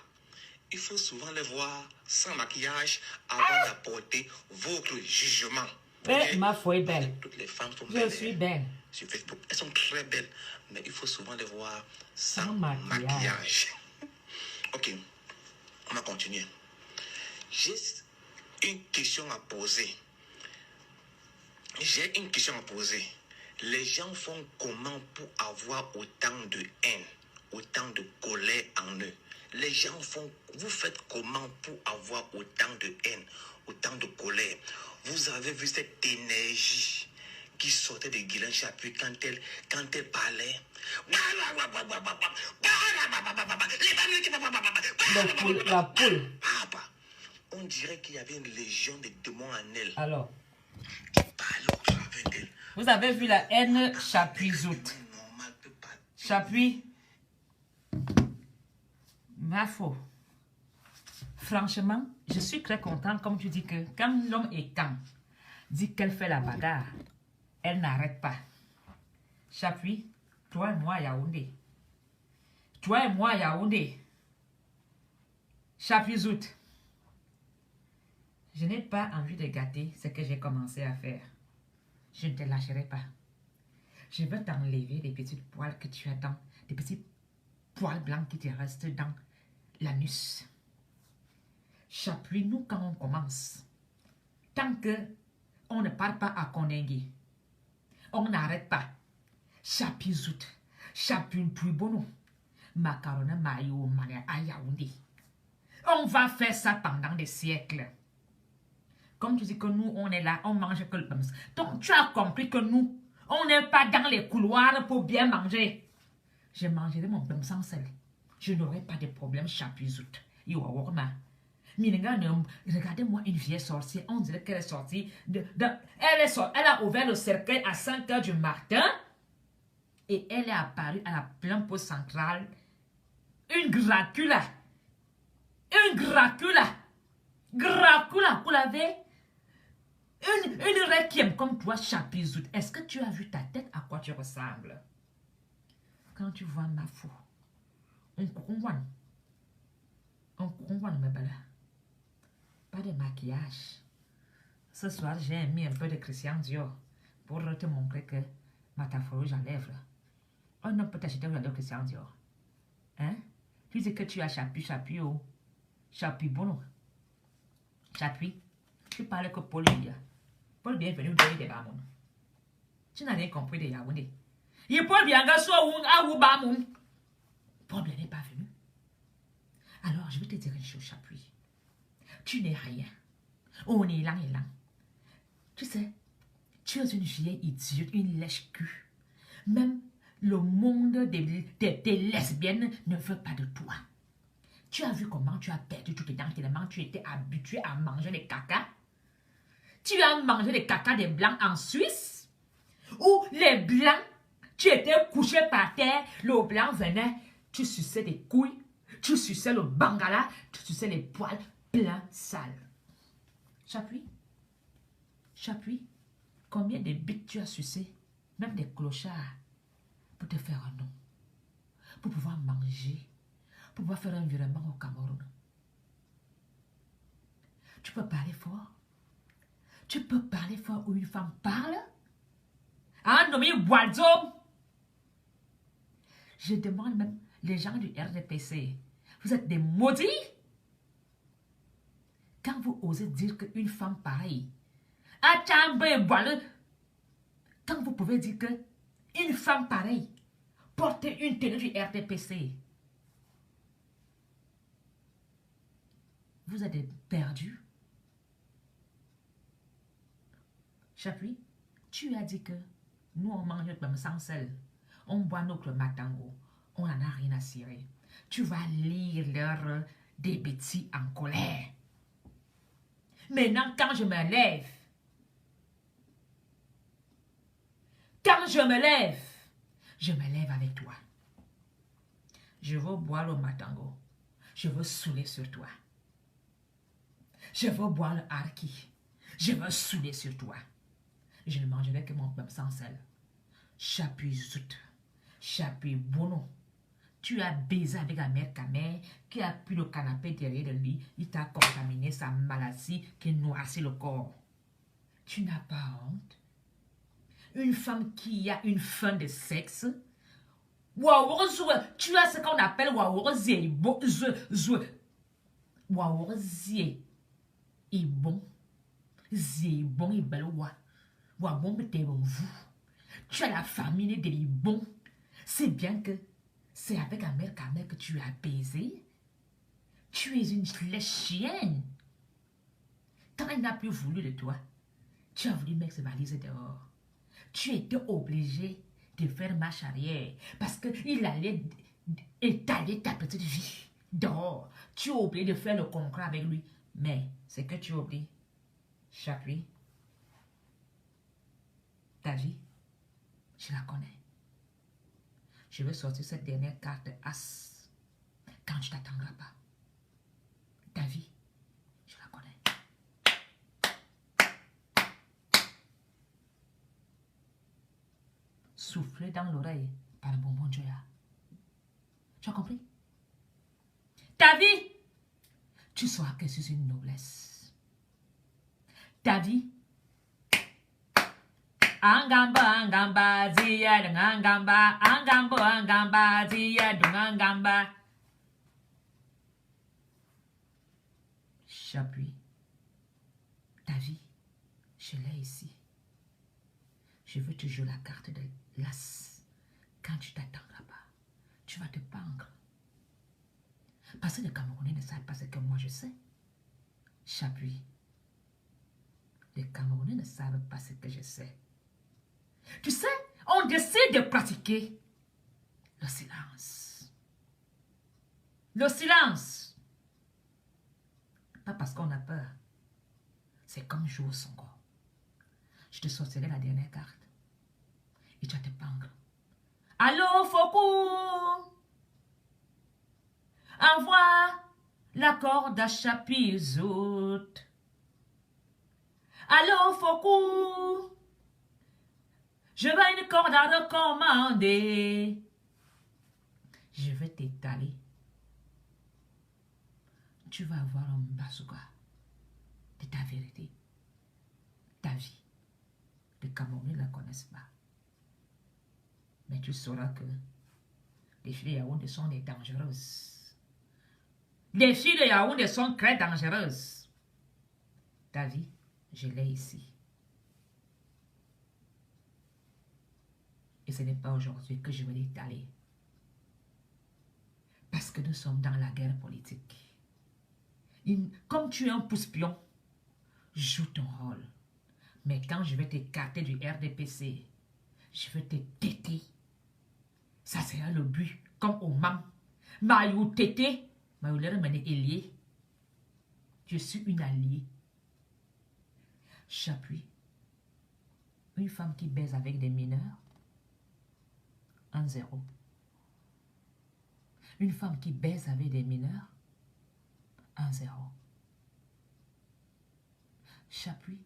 il faut souvent les voir sans maquillage avant d'apporter votre jugement. Mais ma foi est belle. Toutes les femmes sont belles. Je suis belle. Sur Facebook, elles sont très belles, mais il faut souvent les voir sans maquillage. Ok, on va continuer. J'ai une question à poser. Les gens font comment pour avoir autant de haine, autant de colère en eux? Les gens vous faites comment pour avoir autant de haine, autant de colère? Vous avez vu cette énergie qui sortait de Guylaine Chapuis quand elle parlait? La poule. On dirait qu'il y avait une légion de démons en elle. Alors, qui parlait au travers d'elle. Vous avez vu la haine Chapuis-Zout. Chapuis. Ma foi. Franchement, je suis très contente, comme tu dis, que quand l'homme est calme, dit qu'elle fait la bagarre, elle n'arrête pas. Chapuis, toi et moi, Yaoundé. Toi et moi, Yaoundé. Chapuis-Zout. Je n'ai pas envie de gâter ce que j'ai commencé à faire. Je ne te lâcherai pas. Je veux t'enlever les petites poils que tu as dans, des petits poils blancs qui te restent dans l'anus. Chapuis, nous quand on commence, tant que on ne parle pas à Konengi, on n'arrête pas. Chapuis-Zout, Chapuis plus bon, macaroni mayo mania ayaoundé. On va faire ça pendant des siècles. Comme tu dis que nous, on est là, on mange que le bams. Donc, tu as compris que nous, on n'est pas dans les couloirs pour bien manger. Je mangerai mon bams sans sel. Je n'aurai pas de problème, Chapuis-Zout. Regardez-moi une vieille sorcière. On dirait qu'elle est sortie elle a ouvert le cercueil à 5 h du matin. Et elle est apparue à la pleine pause centrale. Une Dracula. Une Dracula. Dracula, vous l'avez? Une requiem comme toi, Chapuis-Zout. Est-ce que tu as vu ta tête à quoi tu ressembles? Quand tu vois ma fou, on couronne, mes belles. Pas de maquillage. Ce soir, j'ai mis un peu de Christian Dior pour te montrer que ma taphore, j'enlève. On ne peut t'acheter de Christian Dior. Hein? Tu dis que tu as Chapuis, oh. Chapuis bon. Chapuis, tu parles que Paul Biya. Paul Biya est venu donner des bamons. Tu n'as rien compris de Yaoundé. Et Paul Biya a soit un bamon. Paul Biya n'est pas venu. Alors, je vais te dire une chose, Chapuis. Tu n'es rien. On est là et là. Tu sais, tu es une vieille idiote, une lèche-cul. Même le monde des lesbiennes ne veut pas de toi. Tu as vu comment tu as perdu toutes tes dents tellement tu étais habitué à manger les caca? Tu as mangé les caca des blancs en Suisse? Où les blancs, tu étais couché par terre, le blanc venait, tu suçais des couilles, tu suçais le bangala, tu suçais les poils pleins sales. Chapuis, combien de bites tu as sucé, même des clochards, pour te faire un nom, pour pouvoir manger, pour pouvoir faire un virement au Cameroun. Tu peux parler fort. Tu peux parler fort où une femme parle. Un nommé Boiseau. Je demande même les gens du RDPC. Vous êtes des maudits? Quand vous osez dire qu'une femme pareille, quand vous pouvez dire qu'une femme pareille porte une tenue du RDPC, vous êtes perdus. Chapuis, tu as dit que nous on mange notre sans sel, on boit notre matango, on n'en a rien à cirer. Tu vas lire leur des bêtises en colère. Maintenant, quand je me lève, je me lève avec toi. Je veux boire le matango. Je veux saouler sur toi. Je veux boire le harki. Je veux saouler sur toi. Je ne mangerai que mon pain sans sel. Chapuis zout. Chapuis bono. Tu as baisé avec la mère Kamé qui a pris le canapé derrière de lui. Il t'a contaminé sa maladie qui noircit le corps. Tu n'as pas honte? Une femme qui a une faim de sexe. Tu as ce qu'on appelle tu as la famille de l'ibon. C'est bien que c'est avec la mère Kamel que tu as baisé. Tu es une chienne. Quand il n'a plus voulu de toi, tu as voulu mettre ses valises dehors. Tu étais obligé de faire marche arrière parce qu'il allait étaler ta petite vie dehors. Tu as oublié de faire le contrat avec lui. Mais c'est que tu oublies. Chapuis. Ta vie, je la connais. Je veux sortir cette dernière carte de As quand tu t'attendras pas. Ta vie, je la connais. Souffler dans l'oreille par le bonbon Joya. Tu as compris? Ta vie, tu sauras que c'est une noblesse. Ta vie, Angamba, zia, angamba, zia, angamba. Chapuis, ta vie, je l'ai ici. Je veux te jouer la carte de l'as. Quand tu t'attendras pas, tu vas te pendre. Parce que les Camerounais ne savent pas ce que moi je sais. Chapuis, les Camerounais ne savent pas ce que je sais. Tu sais, on décide de pratiquer le silence. Le silence. Pas parce qu'on a peur. C'est comme jouer au songo. Je te sortirai la dernière carte. Et tu vas te pendre. Allô, Foucault? Envoie la corde à Chapuis-Zout. Allô, Foucault? Je veux une corde à recommander. Je vais t'étaler. Tu vas avoir un bazooka de ta vérité. Ta vie. Les Camerounais ne la connaissent pas. Mais tu sauras que les filles de Yaoundé sont des dangereuses. Les filles de Yaoundé sont très dangereuses. Ta vie, je l'ai ici. Et ce n'est pas aujourd'hui que je vais l'étaler. Parce que nous sommes dans la guerre politique. Comme tu es un pouce-pion, joue ton rôle. Mais quand je vais t'écarter du RDPC, je vais te téter. Ça sera le but, comme au mam. Maïou tété, maïou l'air mené ailier. Je suis une alliée. Chapuis. Une femme qui baise avec des mineurs. 1-0. Une femme qui baise avec des mineurs. 1-0. Chapuis.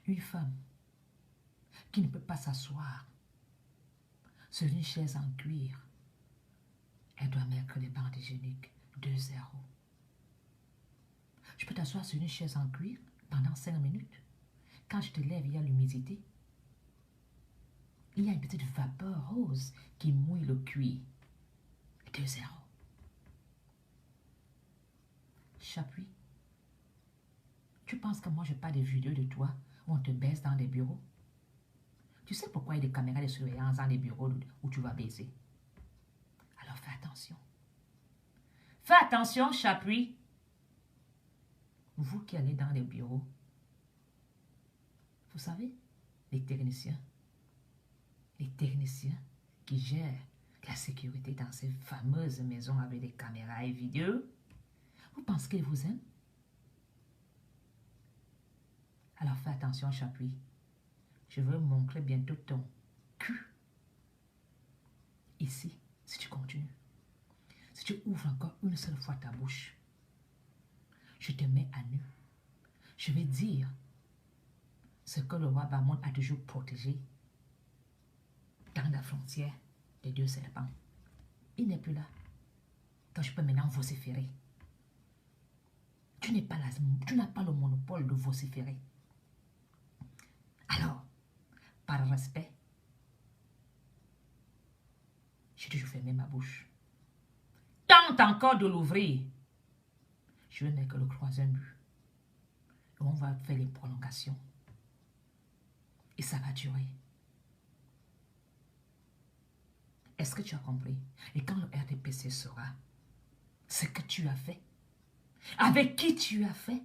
Une femme qui ne peut pas s'asseoir sur une chaise en cuir. Elle doit mettre les bandes hygiéniques. 2-0. Je peux t'asseoir sur une chaise en cuir pendant 5 minutes. Quand je te lève, il y a l'humidité. Il y a une petite vapeur rose qui mouille le cuir. 2-0. Chapuis. Tu penses que moi je parle des vidéos de toi où on te baisse dans des bureaux? Tu sais pourquoi il y a des caméras de surveillance dans les bureaux où tu vas baiser? Alors fais attention. Fais attention, Chapuis. Vous qui allez dans les bureaux, vous savez, les techniciens qui gèrent la sécurité dans ces fameuses maisons avec des caméras et vidéos, vous pensez qu'ils vous aiment? Alors fais attention, Chapuis. Je veux montrer bientôt ton cul. Ici, si tu continues. Si tu ouvres encore une seule fois ta bouche, je te mets à nu. Je vais dire ce que le roi Bamon a toujours protégé dans la frontière des 2 serpents. Il n'est plus là. Donc je peux maintenant vociférer. Tu n'as pas le monopole de vociférer. Alors, par respect, j'ai toujours fermé ma bouche. Tente encore de l'ouvrir. Je vais mettre le troisième but. Et on va faire les prolongations. Et ça va durer. Est-ce que tu as compris? Et quand le RDPC saura ce que tu as fait, avec qui tu as fait,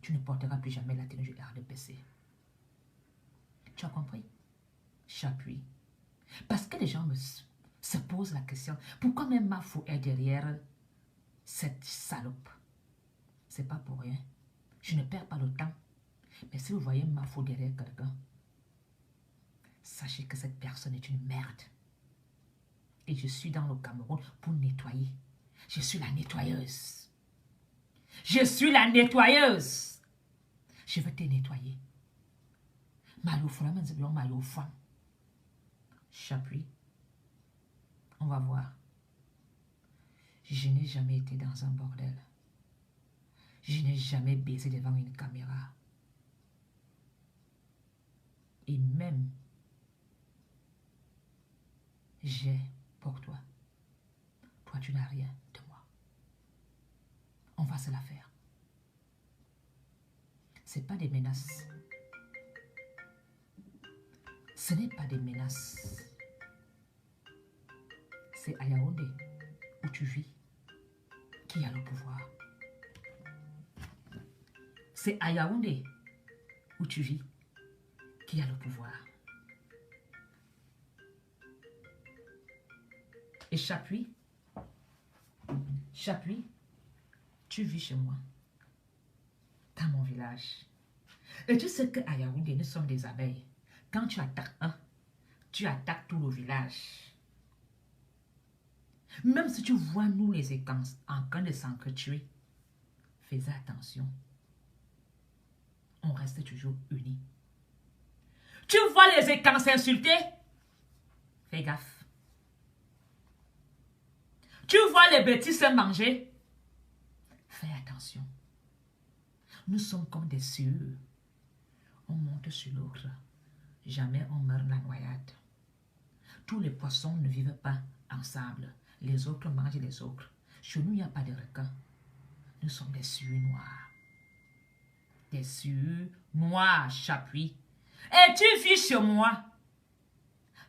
tu ne porteras plus jamais la tenue du RDPC. Tu as compris? Chapuis. Parce que les gens se posent la question, pourquoi même Mafou est derrière cette salope? C'est pas pour rien. Je ne perds pas le temps. Mais si vous voyez Mafou derrière quelqu'un, sachez que cette personne est une merde. Et je suis dans le Cameroun pour nettoyer. Je suis la nettoyeuse. Je suis la nettoyeuse. Je veux te nettoyer. Chapuis. On va voir. Je n'ai jamais été dans un bordel. Je n'ai jamais baisé devant une caméra. Et même, j'ai pour toi. Toi, tu n'as rien de moi. On va se la faire. Ce n'est pas des menaces. Ce n'est pas des menaces. C'est à Yaoundé, où tu vis, qui a le pouvoir. C'est à Yaoundé, où tu vis, qui a le pouvoir. Et Chapuis, tu vis chez moi, dans mon village. Et tu sais qu'à Yaoundé, nous sommes des abeilles. Quand tu attaques un, tu attaques tout le village. Même si tu vois nous les écances en train de s'entretuer, fais attention. On reste toujours unis. Tu vois les écances s'insulter? Fais gaffe. Tu vois les bêtises se manger? Fais attention. Nous sommes comme des cieux. On monte sur l'autre. Jamais on meurt la noyade. Tous les poissons ne vivent pas ensemble. Les autres mangent les autres. Chez nous, il n'y a pas de requins. Nous sommes des cieux noirs. Des cieux noirs, Chapuis. Et tu vis chez moi.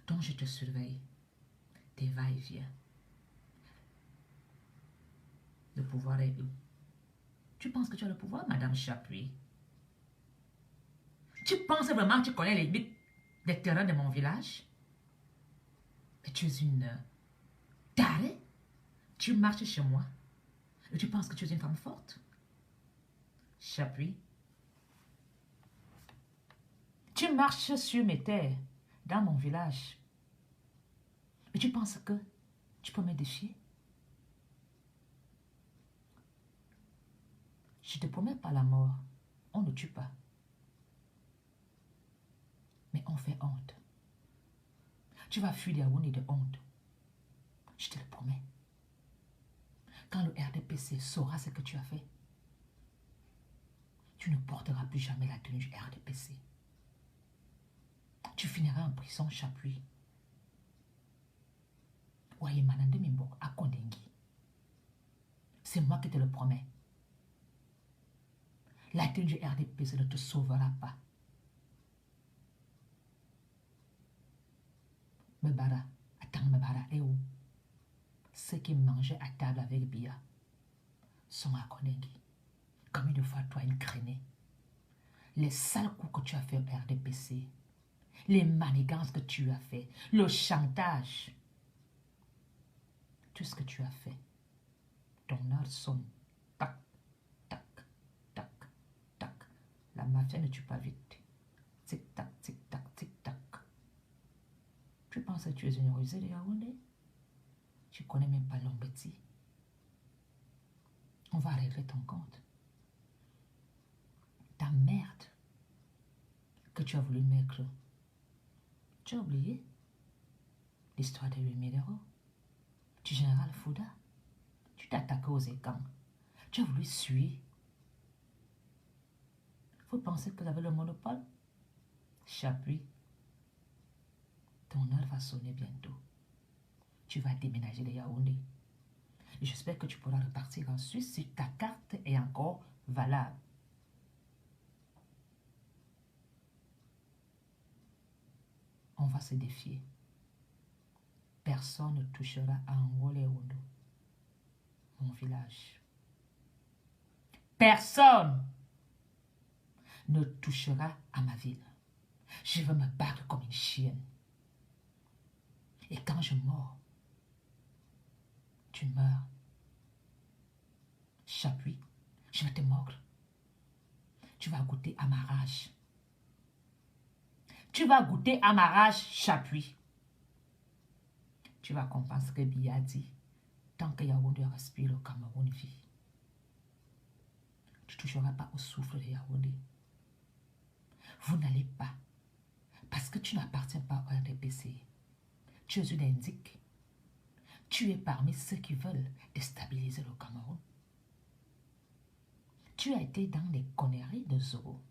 Donc je te surveille. Tes va-et-vient. Le pouvoir est où? Tu penses que tu as le pouvoir, Madame Chapuis? Tu penses vraiment que tu connais les limites des terrains de mon village? Mais tu es une tarée. Tu marches chez moi. Et tu penses que tu es une femme forte? Chapuis. Tu marches sur mes terres, dans mon village. Et tu penses que tu peux me défier? Je te promets pas la mort. On ne tue pas. Mais on fait honte. Tu vas fuir des Yaoundé de honte. Je te le promets. Quand le RDPC saura ce que tu as fait, tu ne porteras plus jamais la tenue du RDPC. Tu finiras en prison, Chapuis. Ouaye Manande Mimbok à Kondengi. C'est moi qui te le promets. La tenue du RDPC ne te sauvera pas. Mebara, attends Mebara, et où? Ceux qui mangeaient à table avec Bia sont à Kondengi. Comme une fois, toi, une crénée. Les sales coups que tu as fait au RDPC, les manigances que tu as fait, le chantage, tout ce que tu as fait, ton heure sonne. Tac, tac, tac, tac. La mafia ne tue pas vite. Tic-tac, tic-tac, tic-tac. Tu penses que tu es une rusée de Yaoundé? Tu connais même pas Lombetti. On va régler ton compte. Ta merde que tu as voulu mettre. Tu as oublié l'histoire de 8 000 €. Du général Fouda. Tu t'es attaqué aux écans. Tu as voulu suivre. Vous pensez que vous avez le monopole? Chapuis. Ton heure va sonner bientôt. Tu vas déménager de Yaoundé. Et j'espère que tu pourras repartir en Suisse si ta carte est encore valable. On va se défier. Personne ne touchera à Angolé Ondo, mon village. Personne ne touchera à ma ville. Je vais me battre comme une chienne. Et quand je meurs, tu meurs. Chapuis, je vais te mordre. Tu vas goûter à ma rage. Tu vas goûter à ma rage, Chapuis. Tu vas comprendre ce que Biya dit. Tant que Yaoundé respire, le Cameroun vit. Tu ne toucheras pas au souffle de Yaoundé. Vous n'allez pas. Parce que tu n'appartiens pas au RDPC. Tu es une indique. Tu es parmi ceux qui veulent déstabiliser le Cameroun. Tu as été dans les conneries de Zoro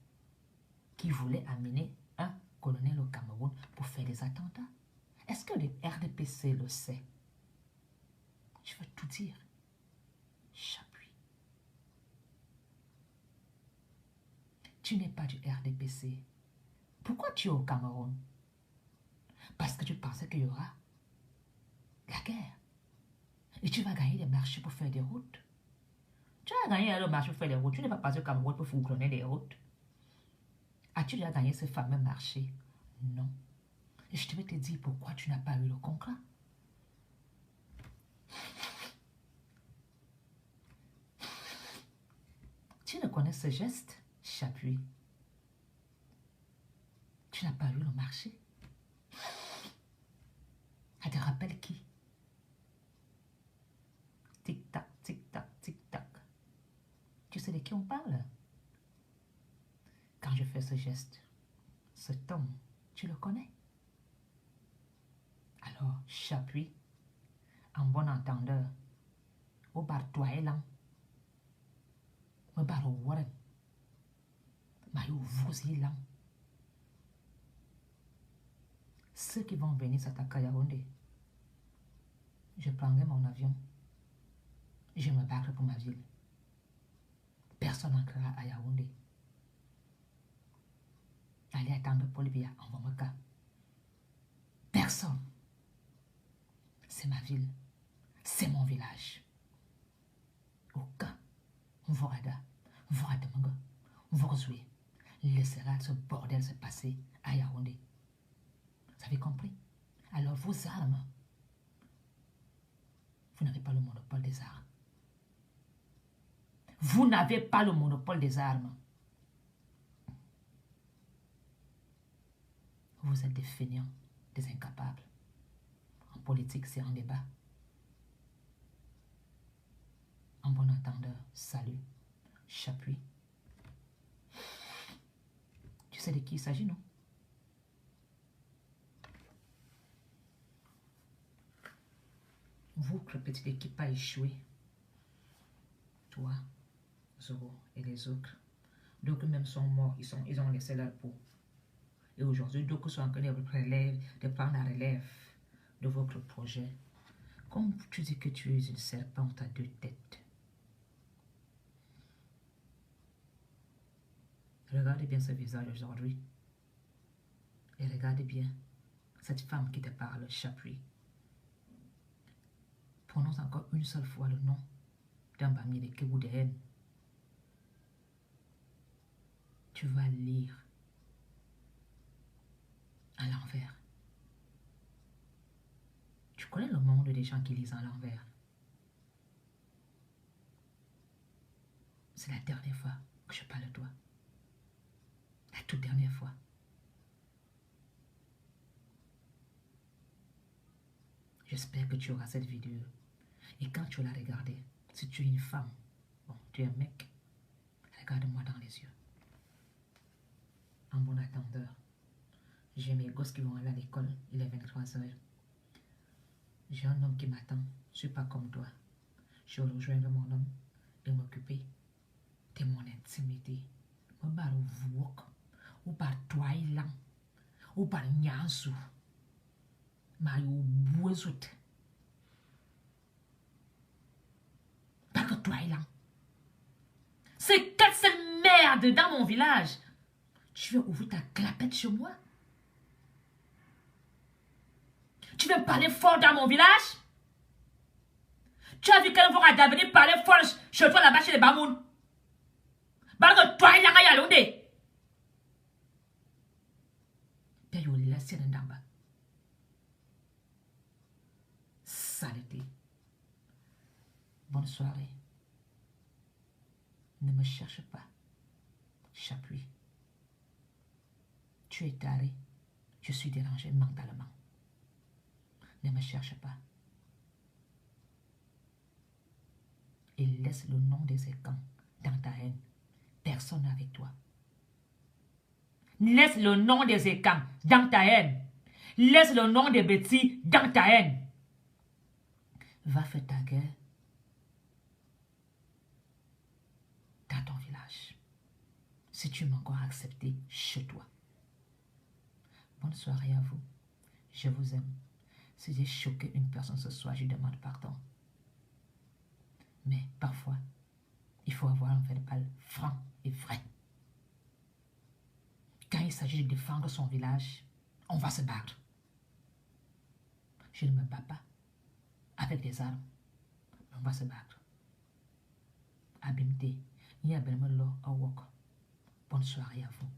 qui voulait amener un colonel au Cameroun pour faire des attentats. Est-ce que le RDPC le sait? Je veux tout dire. Chapuis. Tu n'es pas du RDPC. Pourquoi tu es au Cameroun? Parce que tu pensais qu'il y aura la guerre. Et tu vas gagner des marchés pour faire des routes. Tu vas gagner le marché pour faire des routes. Tu n'es pas passé au Cameroun pour fourgonner des routes. As-tu déjà gagné ce fameux marché? Non. Et je te vais te dire pourquoi tu n'as pas eu le contrat. Tu ne connais ce geste, Chapuis. Tu n'as pas eu le marché. Ça te rappelle qui? Tic-tac, tic-tac, tic-tac. Tu sais de qui on parle? Quand je fais ce geste, ce ton, tu le connais? Alors, Chapuis, en bon entendeur, au bar toi et l'an, au bar au warren, maillot vous y l'an. Ceux qui vont venir s'attaquer à Yaoundé, je prendrai mon avion, je me battrai pour ma ville. Personne n'entrera à Yaoundé. Allez attendre Paul Biya en Wamaka. Personne. C'est ma ville. C'est mon village. Aucun. Vorada. Voradamaga. Vorzoué. Laissera ce bordel se passer à Yaoundé. Vous avez compris? Alors vos armes, vous n'avez pas le monopole des armes. Vous n'avez pas le monopole des armes. Vous êtes des feignants, des incapables. En politique, c'est un débat. En bon entendeur, salut, Chapuis. Tu sais de qui il s'agit, non? Votre petite équipe a échoué. Toi, Zoro et les autres. D'autres même sont morts, ils ont laissé leur peau. Et aujourd'hui, d'autres sont en train de prendre la relève de votre projet. Comme tu dis que tu es une serpente à 2 têtes. Regardez bien ce visage aujourd'hui. Et regardez bien cette femme qui te parle, Chapuis. Prononce encore une seule fois le nom d'un Bamileke de Kéboudaine. Tu vas lire à l'envers. Tu connais le monde des gens qui lisent à l'envers. C'est la dernière fois que je parle de toi. La toute dernière fois. J'espère que tu auras cette vidéo. Et quand tu la regarder, si tu es une femme, bon, tu es un mec, regarde-moi dans les yeux. En bon attendeur, j'ai mes gosses qui vont aller à l'école, il est 23 heures. J'ai un homme qui m'attend, je ne suis pas comme toi. Je vais rejoindre mon homme et m'occuper de mon intimité. Je vais vous ou par toi ou par nyansu. Mais au bout pas que toi c'est quelle cette merde dans mon village. Tu veux ouvrir ta clapette sur moi? Tu veux parler fort dans mon village? Tu as vu qu'elle va venir parler fort chez toi là-bas chez les Bamoun? Parce que toi il y a l'onde. Puis il y a laissé dans bas. Saleté. Bonne soirée. Ne me cherche pas. J'appuie. Tu es taré. Je suis dérangé mentalement. Ne me cherche pas. Et laisse le nom des écans dans ta haine. Personne avec toi. Laisse le nom des écans dans ta haine. Laisse le nom des bêtises dans ta haine. Va faire ta guerre dans ton village. Si tu m'as encore accepté chez toi. Bonne soirée à vous. Je vous aime. Si j'ai choqué une personne ce soir, je demande pardon. Mais parfois, il faut avoir un verbal franc et vrai. Quand il s'agit de défendre son village, on va se battre. Je ne me bats pas avec des armes. On va se battre. Abimte, ni abelme lo awok. Bonne soirée à vous.